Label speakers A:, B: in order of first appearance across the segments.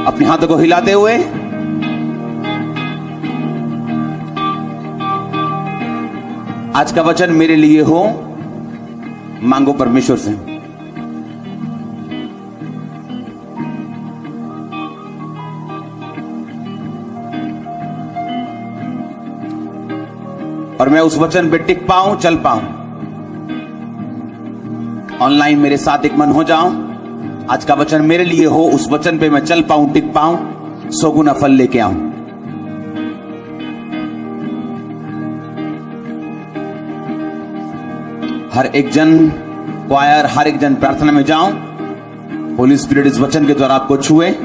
A: अपने हाथों को हिलाते हुए आज का वचन मेरे लिए हो, मांगो परमेश्वर से। और मैं उस वचन पे टिक पाऊं, चल पाऊं। ऑनलाइन मेरे साथ एक मन हो जाऊं, आज का वचन मेरे लिए हो, उस वचन पे मैं चल पाऊं, टिक पाऊं, 100 गुना फल लेके आऊं। हर एक जन क्वायर, हर एक जन प्रार्थना में जाऊं, होली स्पिरिट इस वचन के द्वारा आपको छुए।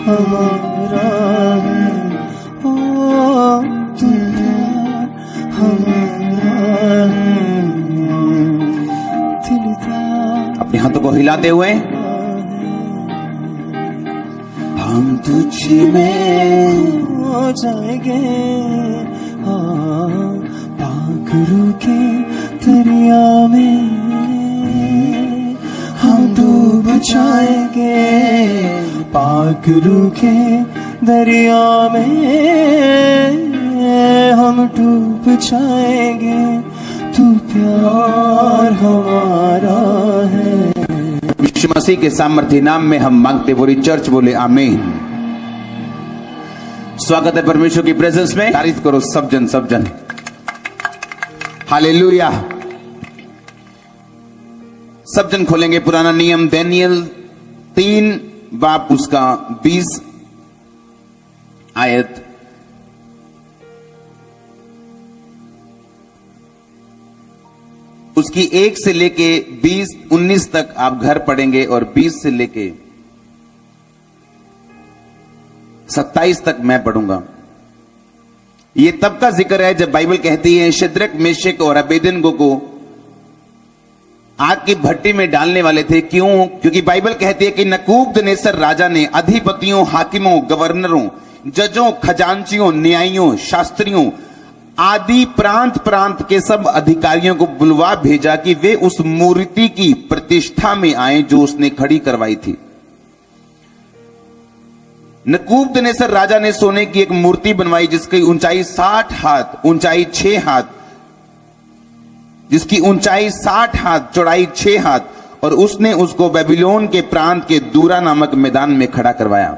B: हमारा है ओ तुम हमारा है दिल था।
A: अपने हाथों को हिलाते हुए
B: हम तुझ में हो जाएंगे, पाक रूह के दरिया में हम डूब जाएंगे, पाक रूह के दरिया में हम डूब जाएंगे, तू प्यार हमारा है।
A: यीशु मसीह के सामर्थ्य नाम में हम मांगते, पूरी चर्च बोले आमीन। स्वागत है परमेश्वर की प्रेजेंस में। तारीफ करो सब जन, सब जन। हालेलुया। सब जन खोलेंगे पुराना नियम दानियेल 3 बाब उसका 20 आयत। उसकी 1 से लेके 19 तक आप घर पढ़ेंगे और 20 से लेके 27 तक मैं पढ़ूंगा। ये तब का जिक्र है जब बाइबल कहती है शद्रक, मेशक और अबेदनगो को आग की भट्टी में डालने वाले थे। क्यों? क्योंकि बाइबल कहती है कि नबूकदनेस्सर राजा ने अधिपतियों, हाकिमों, गवर्नरों, जजों, खजांचियों, न्यायियों, शास्त्रियों आदि प्रांत प्रांत के सब अधिकारियों को बुलवा भेजा कि वे उस मूर्ति की प्रतिष्ठा में आए जो उसने खड़ी करवाई थी। नबूकदनेस्सर राजा ने सोने की एक मूर्ति बनवाई जिसकी ऊंचाई 60 हाथ, ऊंचाई 6 हाथ, जिसकी ऊंचाई 60 हाथ, चौड़ाई 6 हाथ, और उसने उसको बेबीलोन के प्रांत के दूरा नामक मैदान में खड़ा करवाया।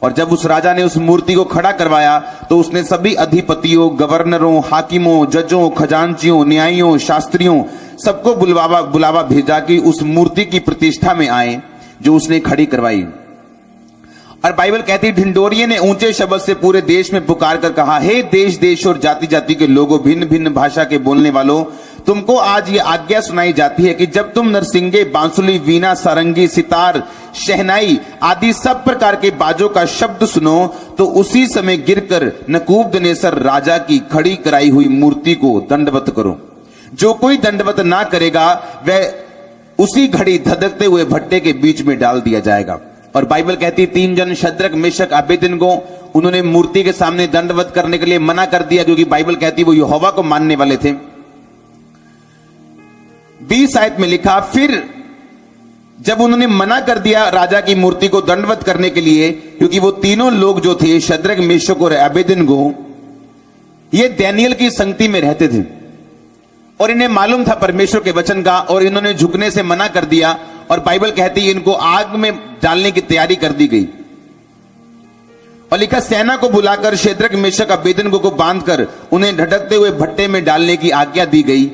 A: और जब उस राजा ने उस मूर्ति को खड़ा करवाया तो उसने सभी अधिपतियों, गवर्नरों, हाकिमों, जजों, खजांचियों, न्यायियों, शास्त्रियों सबको बुलावा भेजा कि उस मूर्ति की प्रतिष्ठा में आए जो उसने खड़ी करवाई। और बाइबल कहती, ढिंडोरिये ने ऊंचे शब्द से पूरे देश में पुकार कर कहा, हे देश देश और जाति जाति के लोगों, भिन्न भिन्न भाषा के बोलने वालों, तुमको आज ये आज्ञा सुनाई जाती है कि जब तुम नरसिंगे, बांसुली, वीणा, सारंगी, सितार, शहनाई आदि सब प्रकार के बाजों का शब्द सुनो तो उसी समय गिरकर नबूकदनेस्सर राजा की खड़ी कराई हुई मूर्ति को दंडवत करो। जो कोई दंडवत ना करेगा वह उसी घड़ी धधकते हुए भट्टे के बीच में डाल दिया जाएगा। और बाइबल कहती, 3 जन शद्रक, मेशक, अबेदनगो, उन्होंने मूर्ति के सामने दंडवत करने के लिए मना कर दिया क्योंकि बाइबल कहती वो यहोवा को मानने वाले थे। 20 आयत में लिखा, फिर जब उन्होंने मना कर दिया राजा की मूर्ति को दंडवत करने के लिए, क्योंकि वो तीनों लोग जो थे शद्रक, मेशक और अबेदनगो, ये दानियेल की संगति में रहते थे और इन्हें मालूम था परमेश्वर के वचन का, और इन्होंने झुकने से मना कर दिया। और बाइबल कहती है इनको आग में डालने की तैयारी कर दी गई। और लिखा, सेना को बुलाकर शद्रक, मेशक, अबेदनगो को बांधकर उन्हें ढटकते हुए भट्टे में डालने की आज्ञा दी गई।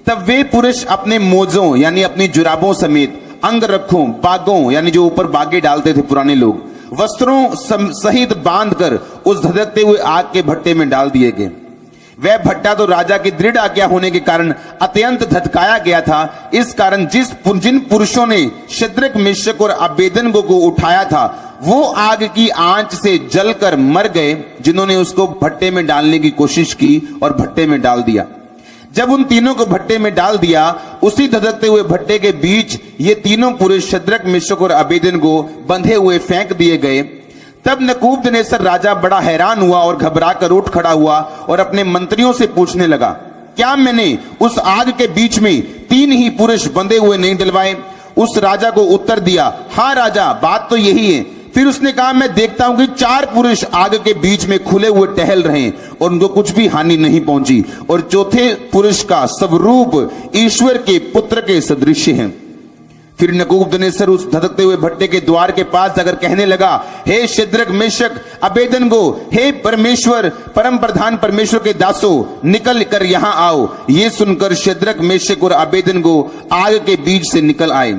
A: तब वे पुरुष अपने मोजों यानी अपनी जुराबों समेत, अंगरखों, बागों यानी जो ऊपर बागे डालते थे पुराने लोग, वस्त्रों सहित बांधकर उस धधकते हुए आग के भट्टे में डाल दिए गए। वह भट्टा तो राजा की दृढ़ आज्ञा होने के कारण अत्यंत धधकाया गया था। इस कारण जिन पुरुषों ने शद्रक, मेशक और अबेदनगो को उठाया था वो आग की आंच से जलकर मर गए, जिन्होंने उसको भट्टे में डालने की कोशिश की और भट्टे में डाल दिया। जब उन तीनों को भट्टे में डाल दिया, उसी धधकते हुए भट्टे के बीच ये तीनों पुरुष शद्रक, मेशक और अबेदनगो बंधे हुए फेंक दिए गए। तब नबूकदनेस्सर राजा बड़ा हैरान हुआ और घबरा कर उठ खड़ा हुआ और अपने मंत्रियों से पूछने लगा, क्या मैंने उस आग के बीच में 3 ही पुरुष बंधे हुए नहीं डलवाए? उस राजा को उत्तर दिया, हाँ राजा, बात तो यही है। फिर उसने कहा, मैं देखता हूं कि 4 पुरुष आग के बीच में खुले हुए टहल रहे हैं और उनको कुछ भी हानि नहीं पहुंची, और चौथे पुरुष का स्वरूप ईश्वर के पुत्र के सदृश है। फिर नबूकदनेस्सर उस धधकते हुए भट्टे के द्वार के पास जाकर कहने लगा, हे शद्रक, मेशक, अबेदनगो, हे परमेश्वर, परम प्रधान परमेश्वर के दासों, निकल कर यहां आओ। ये सुनकर शद्रक, मेशक और अबेदनगो आग के बीच से निकल आए।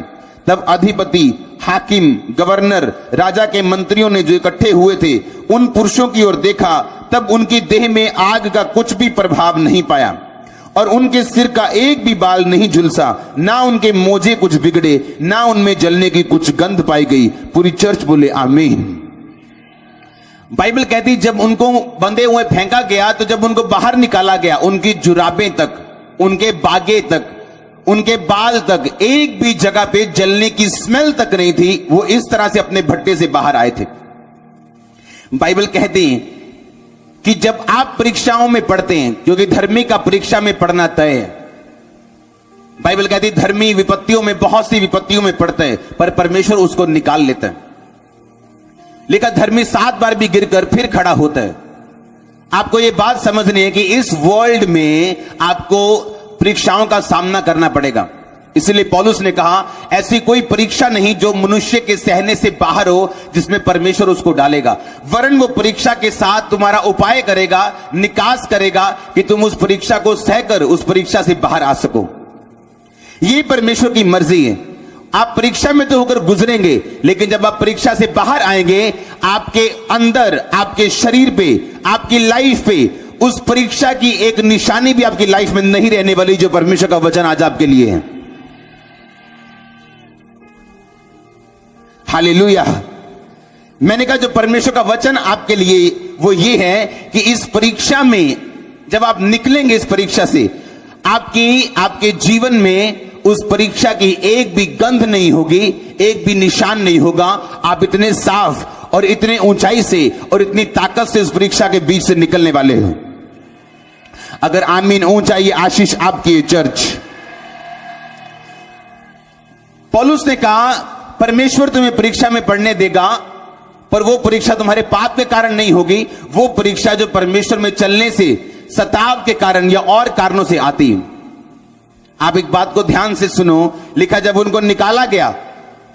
A: तब अधिपति, हाकिम, गवर्नर, राजा के मंत्रियों ने जो इकट्ठे हुए थे उन पुरुषों की ओर देखा, तब उनकी देह में आग का कुछ भी प्रभाव नहीं पाया और उनके सिर का एक भी बाल नहीं झुलसा, ना उनके मोजे कुछ बिगड़े, ना उनमें जलने की कुछ गंध पाई गई। पूरी चर्च बोले आमीन। बाइबल कहती जब उनको बंधे हुए फेंका गया, तो जब उनको बाहर निकाला गया, उनकी जुराबें तक, उनके बागे तक, उनके बाल तक, एक भी जगह पे जलने की स्मेल तक नहीं थी। वो इस तरह से अपने भट्टे से बाहर आए थे। बाइबल कहती कि जब आप परीक्षाओं में पढ़ते हैं, क्योंकि धर्मी का परीक्षा में पढ़ना तय है, बाइबल कहती धर्मी विपत्तियों में, बहुत सी विपत्तियों में पड़ता है, पर परमेश्वर उसको निकाल लेता है। लेकिन धर्मी 7 बार भी गिरकर फिर खड़ा होता है। आपको यह बात समझनी है कि इस वर्ल्ड में आपको परीक्षाओं का सामना करना पड़ेगा। इसलिए पौलुस ने कहा, ऐसी कोई परीक्षा नहीं जो मनुष्य के सहने से बाहर हो, जिसमें परमेश्वर उसको डालेगा, वरन वो परीक्षा के साथ तुम्हारा उपाय करेगा, निकास करेगा कि तुम उस परीक्षा को सहकर उस परीक्षा से बाहर आ सको। ये परमेश्वर की मर्जी है। आप परीक्षा में तो होकर गुजरेंगे, लेकिन जब आप परीक्षा से बाहर आएंगे, आपके अंदर, आपके शरीर पे, आपकी लाइफ पे उस परीक्षा की एक निशानी भी आपकी लाइफ में नहीं रहने वाली, जो परमेश्वर का वचन आज आपके लिए है। हालेलुया। मैंने कहा जो परमेश्वर का वचन आपके लिए वो ये है कि इस परीक्षा में जब आप निकलेंगे, इस परीक्षा से आपके जीवन में उस परीक्षा की एक भी गंध नहीं होगी, एक भी निशान नहीं होगा। आप इतने साफ और इतने ऊंचाई से और इतनी ताकत से उस परीक्षा के बीच से निकलने वाले हो। अगर आमीन ऊंचा, ये आशीष आपकी है चर्च। पौलुस ने कहा परमेश्वर तुम्हें परीक्षा में पढ़ने देगा, पर वो परीक्षा तुम्हारे पाप के कारण नहीं होगी। वो परीक्षा जो परमेश्वर में चलने से, सताव के कारण या और कारणों से आती है। आप एक बात को ध्यान से सुनो। लिखा जब उनको निकाला गया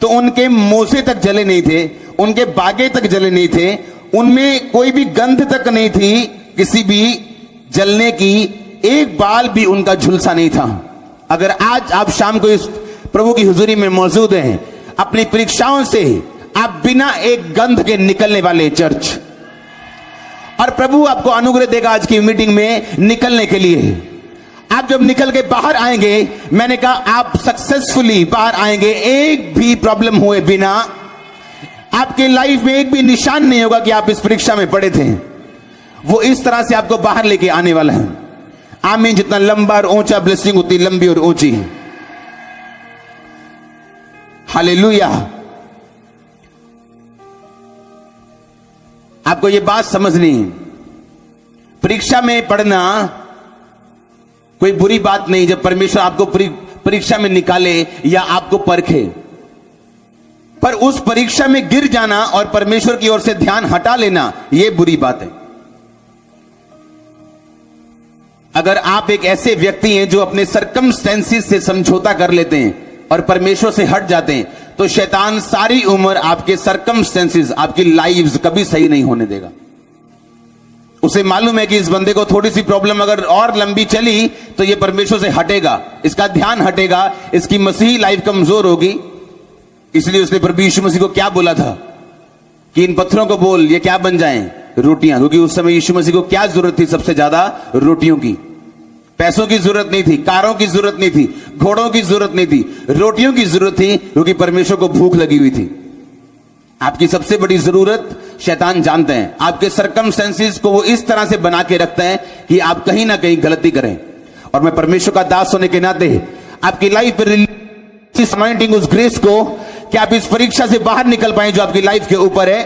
A: तो उनके मोसे तक जले नहीं थे, उनके बागे तक जले नहीं थे, उनमें कोई भी गंध तक नहीं थी, किसी भी जलने की, एक बाल भी उनका झुलसा नहीं था। अगर आज आप शाम को इस प्रभु की हुजूरी में मौजूद हैं, अपनी परीक्षाओं से आप बिना एक गंध के निकलने वाले चर्च, और प्रभु आपको अनुग्रह देगा आज की मीटिंग में निकलने के लिए। आप जब निकल के बाहर आएंगे, मैंने कहा आप सक्सेसफुली बाहर आएंगे, एक भी प्रॉब्लम हुए बिना। आपके लाइफ में एक भी निशान नहीं होगा कि आप इस परीक्षा में पड़े थे। वो इस तरह से आपको बाहर लेके आने वाला है। आमीन। जितना लंबा और ऊंचा ब्लेसिंग उतनी लंबी और ऊंची है। हालेलुया। आपको ये बात समझनी है, परीक्षा में पढ़ना कोई बुरी बात नहीं जब परमेश्वर आपको परीक्षा में निकाले या आपको परखे, पर उस परीक्षा में गिर जाना और परमेश्वर की ओर से ध्यान हटा लेना, यह बुरी बात है। अगर आप एक ऐसे व्यक्ति हैं जो अपने सर्कमस्टेंसेस से समझौता कर लेते हैं और परमेश्वर से हट जाते हैं, तो शैतान सारी उम्र आपके सर्कमस्टेंसेस, आपकी लाइव्स कभी सही नहीं होने देगा। उसे मालूम है कि इस बंदे को थोड़ी सी प्रॉब्लम अगर और लंबी चली तो ये परमेश्वर से हटेगा, इसका ध्यान हटेगा, इसकी मसीही लाइफ कमजोर होगी। इसलिए उसने प्रभु यीशु मसीह को क्या बोला था कि इन पत्थरों को बोल ये क्या बन जाएं, रोटियां। क्योंकि उस समय यीशु मसीह को क्या जरूरत थी? सबसे ज्यादा रोटियों की। पैसों की जरूरत नहीं थी, कारों की जरूरत नहीं थी, घोड़ों की जरूरत नहीं थी, रोटियों की जरूरत थी, क्योंकि परमेश्वर को भूख लगी हुई थी। आपकी सबसे बड़ी जरूरत शैतान जानते हैं। आपके सर्कमस्टेंसेस को वो इस तरह से बना के रखते हैं कि आप कहीं ना कहीं गलती करें। और मैं परमेश्वर का दास होने के नाते आपकी लाइफ पर उस ग्रेस को कि आप इस परीक्षा से बाहर निकल पाए जो आपकी लाइफ के ऊपर है।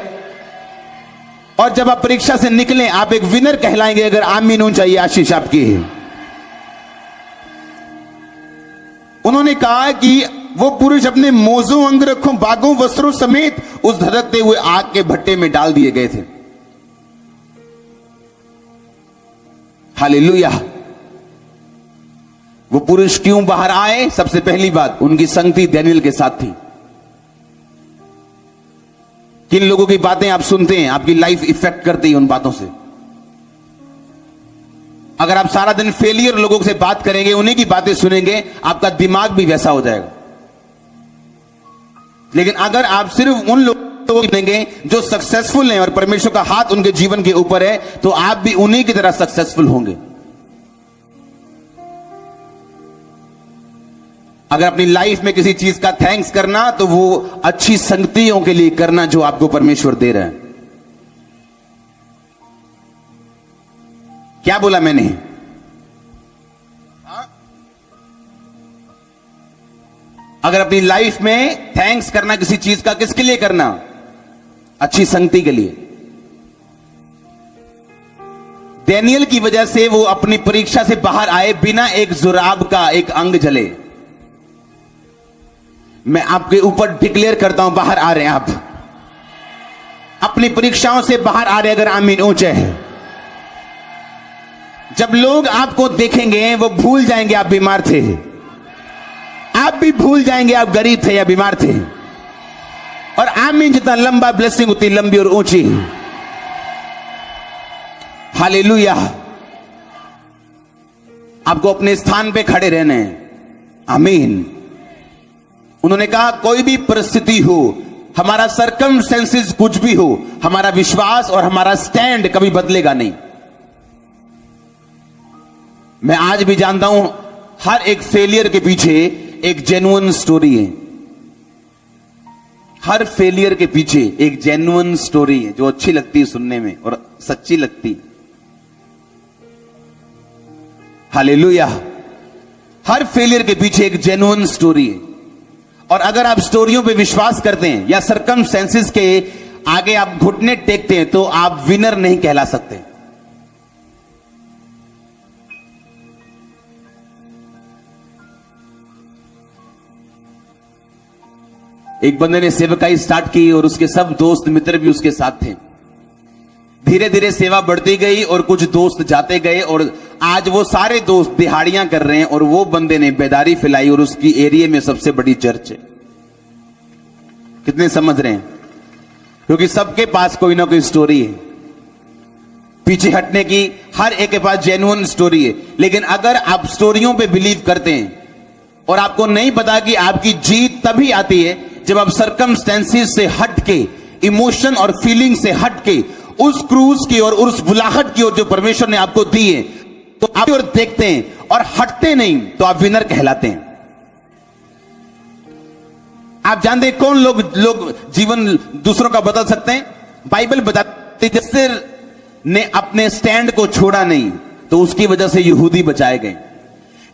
A: और जब आप परीक्षा से निकलें आप एक विनर कहलाएंगे अगर आमीन हो चाहिए आशीष आपकी। उन्होंने कहा कि वो पुरुष अपने मोजों अंगरखों बागों वस्त्रों समेत उस धधकते हुए आग के भट्टे में डाल दिए गए थे। हालेलुया। वो पुरुष क्यों बाहर आए? सबसे पहली बात, उनकी संगति दानियेल के साथ थी। किन लोगों की बातें आप सुनते हैं आपकी लाइफ इफेक्ट करती है उन बातों से। अगर आप सारा दिन फेलियर लोगों से बात करेंगे, उन्हीं की बातें सुनेंगे, आपका दिमाग भी वैसा हो जाएगा। लेकिन अगर आप सिर्फ उन लोगों को सुनेंगे जो सक्सेसफुल हैं और परमेश्वर का हाथ उनके जीवन के ऊपर है, तो आप भी उन्हीं की तरह सक्सेसफुल होंगे। अगर अपनी लाइफ में किसी चीज का थैंक्स करना, तो वो अच्छी संगतियों के लिए करना जो आपको परमेश्वर दे रहा है। क्या बोला मैंने? अगर अपनी लाइफ में थैंक्स करना किसी चीज का, किसके लिए करना? अच्छी संगति के लिए। दानियेल की वजह से वो अपनी परीक्षा से बाहर आए बिना एक जुराब का एक अंग जले। मैं आपके ऊपर डिक्लेयर करता हूं, बाहर आ रहे हैं आप, अपनी परीक्षाओं से बाहर आ रहे, अगर आमीन ऊंचे है। जब लोग आपको देखेंगे वो भूल जाएंगे आप बीमार थे, आप भी भूल जाएंगे आप गरीब थे या बीमार थे। और आमीन, जितना लंबा ब्लेसिंग उतनी लंबी और ऊंची। हालेलुया। आपको अपने स्थान पे खड़े रहना है। आमीन। उन्होंने कहा कोई भी परिस्थिति हो, हमारा सर्कमस्टेंसेस कुछ भी हो, हमारा विश्वास और हमारा स्टैंड कभी बदलेगा नहीं। मैं आज भी जानता हूं हर एक फेलियर के पीछे एक जेन्युइन स्टोरी है। हर फेलियर के पीछे एक जेन्युइन स्टोरी है जो अच्छी लगती है सुनने में और सच्ची लगती है। हालेलुया। हर फेलियर के पीछे एक जेन्युइन स्टोरी है। और अगर आप स्टोरियों पे विश्वास करते हैं या सर्कमस्टेंसेस के आगे आप घुटने टेकते हैं, तो आप विनर नहीं कहला सकते। एक बंदे ने सेवकाई स्टार्ट की और उसके सब दोस्त मित्र भी उसके साथ थे। धीरे धीरे सेवा बढ़ती गई और कुछ दोस्त जाते गए और आज वो सारे दोस्त दिहाड़ियां कर रहे हैं और वो बंदे ने बेदारी फैलाई और उसकी एरिया में सबसे बड़ी चर्च है। कितने समझ रहे हैं? क्योंकि सबके पास कोई ना कोई स्टोरी है। पीछे हटने की हर एक के पास जेन्युइन स्टोरी है। लेकिन अगर आप स्टोरियों पे बिलीव करते हैं और आपको नहीं पता कि आपकी जीत तभी आती है जब आप सर्कमस्टेंसेस से हट के, इमोशन और फीलिंग से हट के उस क्रूज की और उस बुलाहट की ओर जो परमेश्वर ने आपको दी है, तो आप और देखते हैं और हटते नहीं, तो आप विनर कहलाते हैं। आप जानते हैं कौन लोग जीवन दूसरों का बदल सकते हैं? बाइबल बताती है जिससे ने अपने स्टैंड को छोड़ा नहीं, तो उसकी वजह से यहूदी बचाए गए।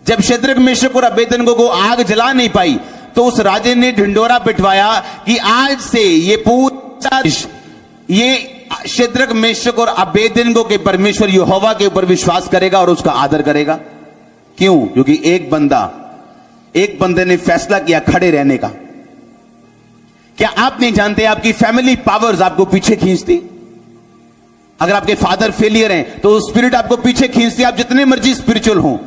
A: जब शद्रक मेशक और अबेदनगो को आग जला नहीं पाई, तो उस राजे ने ढिंडोरा पिटवाया कि आज से ये पूरा ये शद्रक मेशक और अबेदनगो के परमेश्वर यहोवा के ऊपर विश्वास करेगा और उसका आदर करेगा। क्यों? क्योंकि एक बंदे ने फैसला किया खड़े रहने का। क्या आप नहीं जानते आपकी फैमिली पावर्स आपको पीछे खींचती? अगर आपके फादर फेलियर हैं तो स्पिरिट आपको पीछे खींचती। आप जितने मर्जी स्पिरिचुअल हो,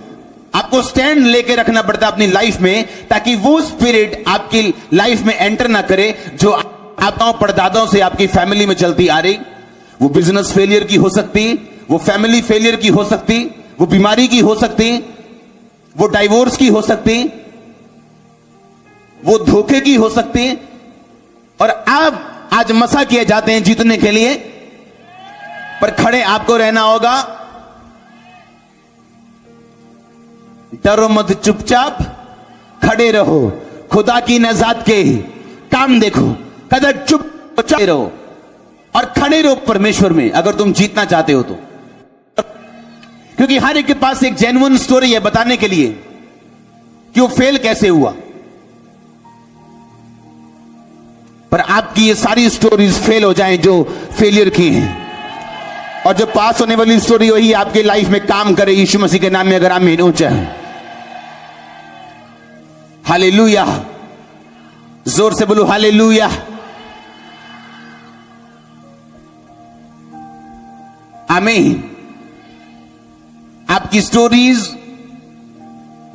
A: आपको स्टैंड लेके रखना पड़ता है अपनी लाइफ में, ताकि वो स्पिरिट आपकी लाइफ में एंटर ना करे जो आपदाओं परदादों से आपकी फैमिली में चलती आ रही। वो बिजनेस फेलियर की हो सकती, वो फैमिली फेलियर की हो सकती, वो बीमारी की हो सकती, वो डाइवोर्स की हो सकती, वो धोखे की हो सकती। और आप आज मसा किए जाते हैं जीतने के लिए, पर खड़े आपको रहना होगा। डरो मत, चुपचाप खड़े रहो, खुदा की नजात के काम देखो, कदर चुपचाप रहो और खड़े रहो परमेश्वर में, अगर तुम जीतना चाहते हो तो। क्योंकि हर एक के पास एक जेन्युइन स्टोरी है बताने के लिए कि वो फेल कैसे हुआ। पर आपकी ये सारी स्टोरीज फेल हो जाएं जो फेलियर की हैं। और जो पास होने वाली स्टोरी वही आपके लाइफ में काम करे यीशु मसीह के नाम में। अगर आमीन ऊंचा हालेलुया, जोर से बोलो हालेलुया। आमीन। आपकी स्टोरीज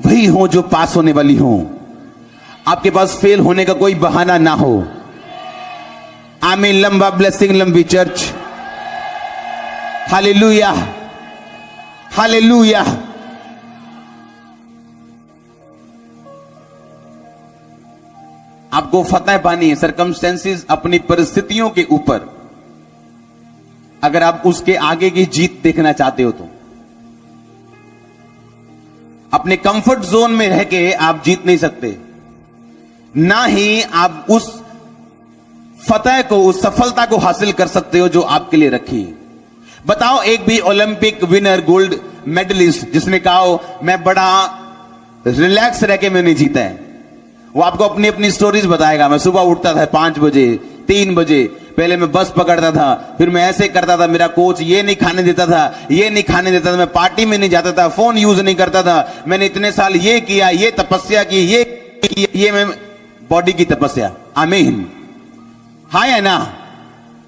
A: वही हो जो पास होने वाली हो, आपके पास फेल होने का कोई बहाना ना हो। आमीन। लंबा ब्लेसिंग, लंबी चर्च। Hallelujah, hallelujah. आपको फतह पानी है सरकमस्टेंसेस, अपनी परिस्थितियों के ऊपर। अगर आप उसके आगे की जीत देखना चाहते हो तो अपने कंफर्ट जोन में रह के आप जीत नहीं सकते, ना ही आप उस फतह को, उस सफलता को हासिल कर सकते हो जो आपके लिए रखी। बताओ एक भी ओलंपिक विनर, गोल्ड मेडलिस्ट जिसने कहा हो मैं बड़ा रिलैक्स रह के मैंने जीता है, वो आपको अपनी अपनी स्टोरीज बताएगा। मैं सुबह उठता था 5 बजे, 3 बजे, पहले मैं बस पकड़ता था, फिर मैं ऐसे करता था, मेरा कोच ये नहीं खाने देता था, ये नहीं खाने देता था, मैं पार्टी में नहीं जाता था, फोन यूज नहीं करता था, मैंने इतने साल ये किया, ये तपस्या की, ये मैं बॉडी की तपस्या। आमीन। हाँ या ना?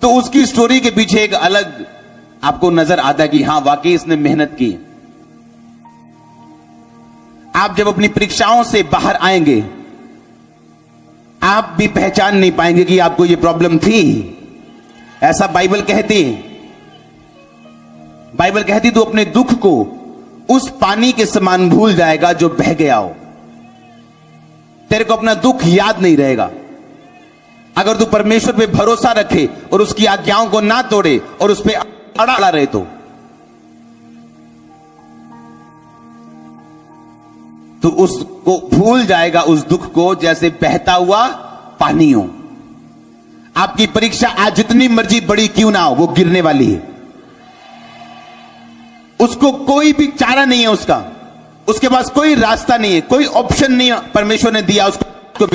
A: तो उसकी स्टोरी के पीछे एक अलग आपको नजर आता है कि हाँ वाकई इसने मेहनत की। आप जब अपनी परीक्षाओं से बाहर आएंगे, आप भी पहचान नहीं पाएंगे कि आपको ये प्रॉब्लम थी। ऐसा बाइबल कहती है। बाइबल कहती तू अपने दुख को उस पानी के समान भूल जाएगा जो बह गया हो। तेरे को अपना दुख याद नहीं रहेगा अगर तू परमेश्वर पे भरोसा रखे और उसकी आज्ञाओं को ना तोड़े और उस पे अड़ा रहे तो उसको भूल जाएगा, उस दुख को, जैसे बहता हुआ पानी हो। आपकी परीक्षा आज जितनी मर्जी बड़ी क्यों ना हो, वो गिरने वाली है। उसको कोई भी चारा नहीं है, उसके पास कोई रास्ता नहीं है, कोई ऑप्शन नहीं है परमेश्वर ने दिया उसको।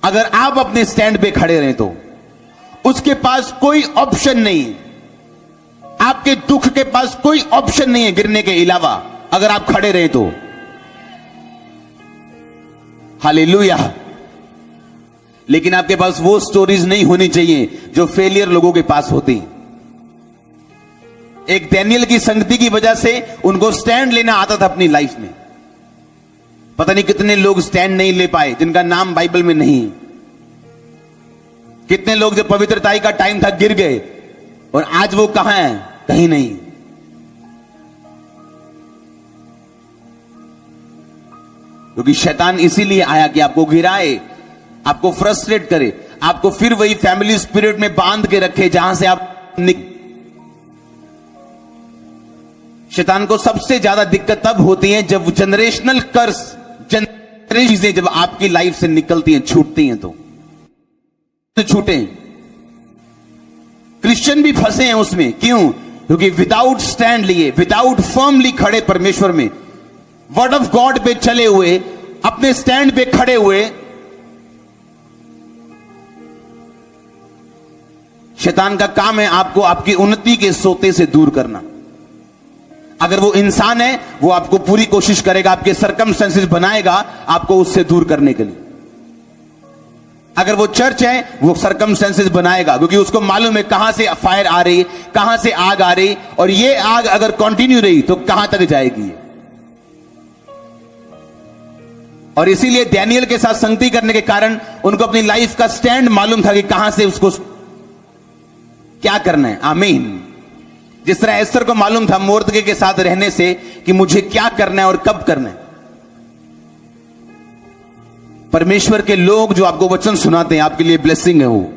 A: अगर आप अपने स्टैंड पे खड़े रहे तो उसके पास कोई ऑप्शन नहीं है। आपके दुख के पास कोई ऑप्शन नहीं है गिरने के अलावा, अगर आप खड़े रहे तो। हालेलुया। लेकिन आपके पास वो स्टोरीज नहीं होनी चाहिए जो फेलियर लोगों के पास होती। एक डैनियल की संगति की वजह से उनको स्टैंड लेना आता था अपनी लाइफ में। पता नहीं कितने लोग स्टैंड नहीं ले पाए जिनका नाम बाइबल में नहीं। कितने लोग जो पवित्रताई का टाइम था गिर गए और आज वो कहां है? कहीं नहीं। क्योंकि शैतान इसीलिए आया कि आपको गिराए, आपको फ्रस्ट्रेट करे, आपको फिर वही फैमिली स्पिरिट में बांध के रखे जहां से आप शैतान को सबसे ज्यादा दिक्कत तब होती है जब जनरेशनल कर्स, जनरेशनल चीजें जब आपकी लाइफ से निकलती हैं, छूटती हैं तो छूटे। क्रिश्चियन भी फंसे हैं उसमें। क्यों? क्योंकि विदाउट स्टैंड लिए, विदाउट फर्मली खड़े परमेश्वर में, वर्ड ऑफ गॉड पे चले हुए, अपने स्टैंड पे खड़े हुए, शैतान का काम है आपको आपकी उन्नति के सोते से दूर करना। अगर वो इंसान है, वो आपको पूरी कोशिश करेगा, आपके सरकमस्टेंसेस बनाएगा आपको उससे दूर करने के लिए। अगर वो चर्च है, वो सरकमस्टेंसेस बनाएगा, क्योंकि उसको मालूम है कहां से फायर आ रही, कहां से आग आ रही, और ये आग अगर कंटिन्यू रही तो कहां तक जाएगी। और इसीलिए डैनियल के साथ संगति करने के कारण उनको अपनी लाइफ का स्टैंड मालूम था कि कहां से उसको क्या करना है। आमीन। जिस तरह एस्तर को मालूम था मोर्दके के साथ रहने से कि मुझे क्या करना है और कब करना है। परमेश्वर के लोग जो आपको वचन सुनाते हैं, आपके लिए ब्लेसिंग है वो।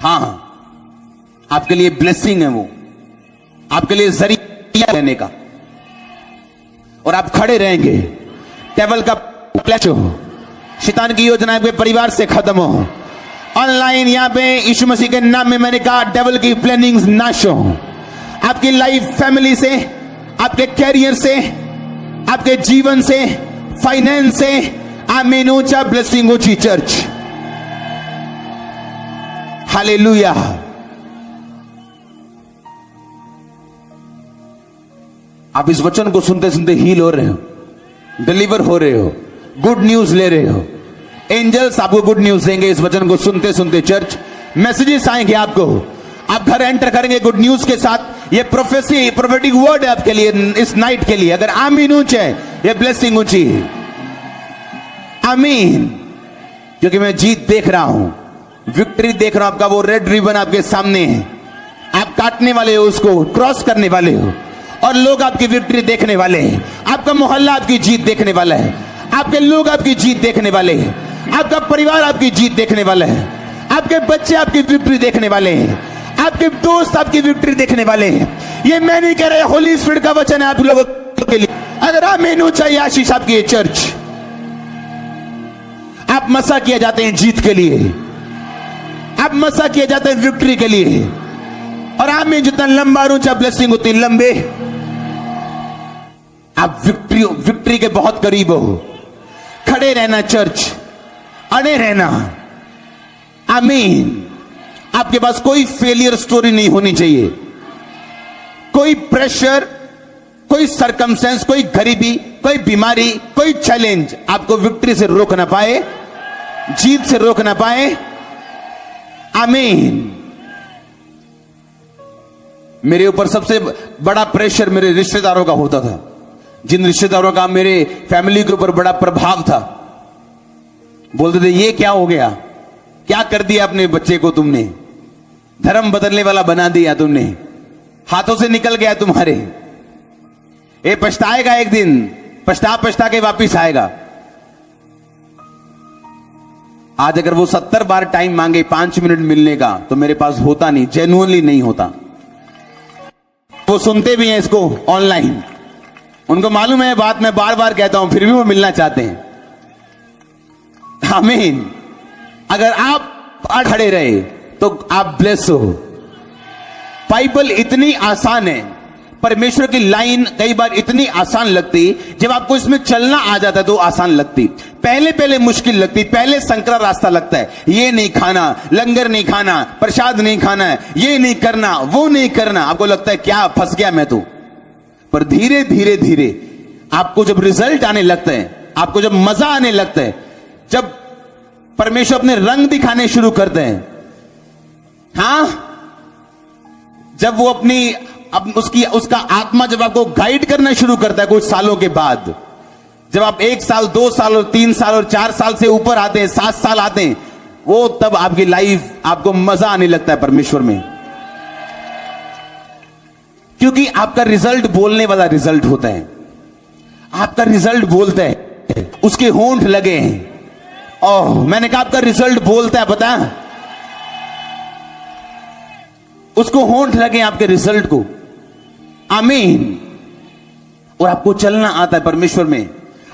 A: हाँ, आपके लिए ब्लेसिंग है वो, आपके लिए जरिया रहने का। और आप खड़े रहेंगे, टेबल का प्लेच हो, शैतान की योजना आपके परिवार से खत्म हो। ऑनलाइन यहां पे यीशु मसीह के नाम में मैंने कहा डेविल की प्लानिंग्स नाश हो। आपकी लाइफ, फैमिली से, आपके कैरियर से, आपके जीवन से, फाइनेंस से। आमीन। ऊंचा ब्लेसिंग ऊंची चर्च। हालेलुया। आप इस वचन को सुनते सुनते हील हो रहे हो, डिलीवर हो रहे हो, गुड न्यूज ले रहे हो। एंजल्स आपको गुड न्यूज देंगे इस वचन को सुनते सुनते। चर्च मैसेजेस आएंगे आपको, आप घर एंटर करेंगे गुड न्यूज के साथ। ये प्रोफेसी, प्रोफेटिक वर्ड है आपके लिए इस नाइट के लिए। अगर आमीन ऊंचे है, ये ब्लेसिंग ऊंची है। आमीन। क्योंकि मैं जीत देख रहा हूं, विक्ट्री देख रहा हूं। आपका वो रेड रिबन आपके सामने है, आप काटने वाले हो, उसको क्रॉस करने वाले हो, और लोग आपकी विक्ट्री देखने वाले हैं। आपका मोहल्ला आपकी जीत देखने वाला है, आपके लोग आपकी जीत देखने वाले हैं, आपका परिवार आपकी जीत देखने वाला है, आपके बच्चे आपकी विक्ट्री देखने वाले हैं, आपके दोस्त आपकी विक्ट्री देखने वाले हैं। ये मैं नहीं कह रहा, होली स्पिरिट का वचन है आप लोगों के लिए। अगर आप मेनू चाहिए आशीष आपकी ये चर्च, आप मसा किए जाते हैं जीत के लिए, आप मसा किए जाते हैं विक्ट्री के लिए। और आप में जितना लंबा और ऊंचा ब्लेसिंग होती है, लंबे आप विक्ट्री के बहुत करीब हो। खड़े रहना चर्च, अड़े रहना। आमीन। आपके पास कोई फेलियर स्टोरी नहीं होनी चाहिए, कोई प्रेशर, कोई सरकमस्टेंस, कोई गरीबी, कोई बीमारी, कोई चैलेंज आपको विक्ट्री से रोक ना पाए, जीत से रोक ना पाए। आमीन। मेरे ऊपर सबसे बड़ा प्रेशर मेरे रिश्तेदारों का होता था, जिन रिश्तेदारों का मेरे फैमिली के ऊपर बड़ा प्रभाव था। बोलते थे ये क्या हो गया, क्या कर दिया अपने बच्चे को तुमने, धर्म बदलने वाला बना दिया तुमने, हाथों से निकल गया तुम्हारे, ये पछताएगा एक दिन, पछता के वापिस आएगा। आज अगर वो 70 बार टाइम मांगे 5 मिनट मिलने का, तो मेरे पास होता नहीं, जेन्युइनली नहीं होता। वो सुनते भी हैं इसको ऑनलाइन, उनको मालूम है बात मैं बार बार कहता हूं, फिर भी वो मिलना चाहते हैं। आमीन। अगर आप खड़े रहे तो आप ब्लेस हो। बाइबल इतनी आसान है, परमेश्वर की लाइन कई बार इतनी आसान लगती, जब आपको इसमें चलना आ जाता तो आसान लगती। पहले पहले मुश्किल लगती, पहले संकरा रास्ता लगता है। ये नहीं खाना, लंगर नहीं खाना, प्रसाद नहीं खाना है, ये नहीं करना, वो नहीं करना। आपको लगता है क्या फंस गया मैं तो। पर धीरे धीरे धीरे आपको जब रिजल्ट आने लगता है, आपको जब मजा आने लगता है, जब परमेश्वर अपने रंग दिखाने शुरू करते हैं, हां, जब वो उसका आत्मा जब आपको गाइड करना शुरू करता है कुछ सालों के बाद, जब आप 1 साल 2 साल और 3 साल और 4 साल से ऊपर आते हैं, 7 साल आते हैं, वो तब आपकी लाइफ, आपको मजा आने लगता है परमेश्वर में। क्योंकि आपका रिजल्ट बोलने वाला रिजल्ट होता है। आपका रिजल्ट बोलता है, उसके होंठ लगे हैं। ओह, मैंने कहा आपका रिजल्ट बोलता है, पता है, उसको होंठ लगे आपके रिजल्ट को। आमीन। और आपको चलना आता है परमेश्वर में।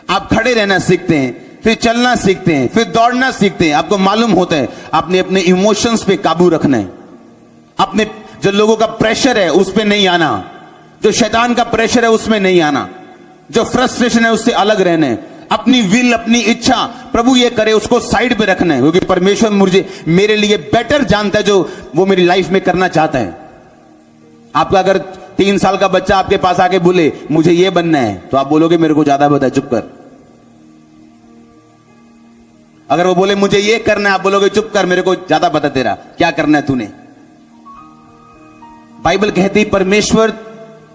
A: आप खड़े रहना सीखते हैं, फिर चलना सीखते हैं, फिर दौड़ना सीखते हैं। आपको मालूम होता है आपने अपने इमोशंस पे काबू रखना है। अपने जो लोगों का प्रेशर है उस पे नहीं आना, जो शैतान का प्रेशर है उसमें नहीं आना, जो फ्रस्ट्रेशन है उससे अलग रहना है। अपनी विल, अपनी इच्छा प्रभु ये करे उसको साइड पे रखना है, क्योंकि परमेश्वर मेरे लिए बेटर जानता है जो वो मेरी लाइफ में करना चाहता है। आपका अगर 3 साल का बच्चा आपके पास आके बोले मुझे ये बनना है, तो आप बोलोगे मेरे को ज्यादा पता है, चुप कर। अगर वो बोले मुझे ये करना है, आप बोलोगे चुप कर, मेरे को ज्यादा पता तेरा क्या करना है तूने। बाइबल कहती परमेश्वर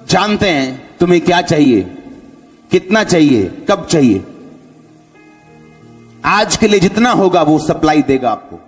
A: जानते हैं तुम्हें क्या चाहिए, कितना चाहिए, कब चाहिए। आज के लिए जितना होगा वो सप्लाई देगा आपको।